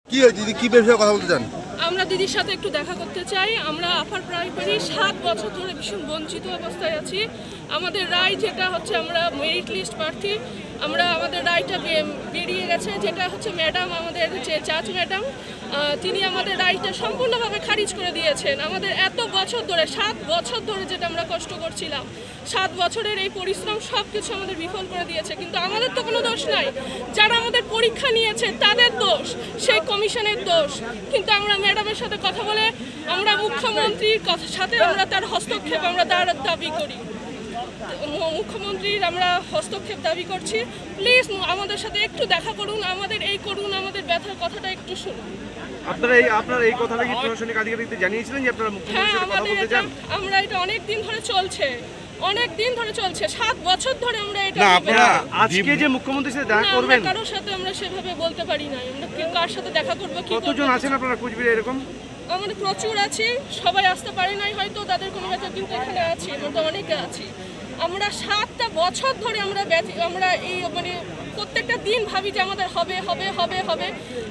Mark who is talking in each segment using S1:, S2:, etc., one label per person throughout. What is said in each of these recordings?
S1: কি হয়েছে দিদি, কি বিষয়ে কথা বলতে চান?
S2: আমরা দিদির সাথে একটু দেখা করতে চাই। আমরা আপার প্রাইমারি 7 বছর ধরে ভীষণ বঞ্চিত অবস্থায় আছি। আমাদের রায় যেটা হচ্ছে, আমরা মেরিট লিস্ট প্রার্থী, আমাদের রায়টা বেরিয়ে গেছে, যেটা হচ্ছে ম্যাডাম, আমাদের যে জাজ ম্যাডাম, তিনি আমাদের রায়টা সম্পূর্ণভাবে খারিজ করে দিয়েছেন। আমাদের এত বছর ধরে 7 বছর ধরে যেটা আমরা কষ্ট করছিলাম, 7 বছরের এই পরিশ্রম সব কিছু আমাদের বিফল করে দিয়েছে। কিন্তু আমাদের তো কোনো দোষ নাই, যারা আমাদের পরীক্ষা নিয়েছে তাদের দোষ, সেই কমিশনের দোষ। কিন্তু আমরা ম্যাডামের সাথে কথা বলে আমরা মুখ্যমন্ত্রীর সাথে আমরা তার হস্তক্ষেপ আমরা দাবি করি। মুখ্যমন্ত্রীর আমরা হস্তক্ষেপ দাবি করছি। প্লিজ আমাদের সাথে একটু দেখা করুন, আমাদের ব্যথার কথাটা একটু শুনুন।
S3: আপনারা এই কথাটা কি প্রশাসনিক আধিকারিকদের জানিয়েছিলেন যে আপনারা মুখ্যমন্ত্রীর সাথে কথা বলতে চান?
S2: আমরা এটা অনেক দিন ধরে চলছে, 7 বছর ধরে আমরা এটা।
S3: না, আপনারা আজকে যে মুখ্যমন্ত্রীর সাথে দেখা করবেন,
S2: কারোর সাথে আমরা সেভাবে বলতে পারি না আমরা কার সাথে দেখা করব।
S3: কতজন আছেন আপনারা কুচবিহারে এরকম?
S2: আমাদের প্রচুর আছি, সবাই আসতে পারে নাই হয়তো, তাদের কোনো ব্যথা, কিন্তু এখানে আছি, আমরা অনেকে আছি। আমরা 7টা বছর ধরে আমরা এই প্রত্যেকটা দিন ভাবি যে আমাদের হবে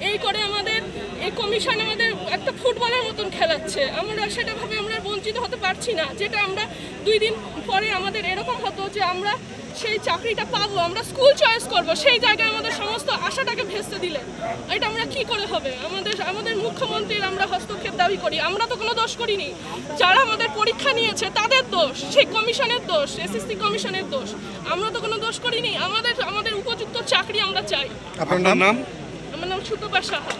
S2: এই করে আমাদের এই কমিশন আমাদের একটা ফুটবলের মতন খেলাচ্ছে। আমরা সেটা ভাবে আমরা বঞ্চিত হতে পারছি না। যেটা আমরা 2 দিন পরে আমাদের এরকম হতো যে আমরা সেই চাকরিটা পাবো, আমরা স্কুল চয়েস করব, সেই জায়গায় আমাদের সমস্ত আশাটাকে ভেস্তে দিলে এটা আমরা কি করে হবে? আমাদের মুখ্যমন্ত্রীর আমরা হস্তক্ষেপ দাবি করি। আমরা তো কোনো দোষ করিনি, যারা আমাদের পরীক্ষা নিয়েছে তাদের দোষ, সেই কমিশনের দোষ, এসএসসি কমিশনের দোষ। আমরা তো কোনো দোষ করিনি। আমাদের উপযুক্ত চাকরি আমরা চাই।
S1: আপনার নাম?
S2: আমার নাম সুতপা সাহা।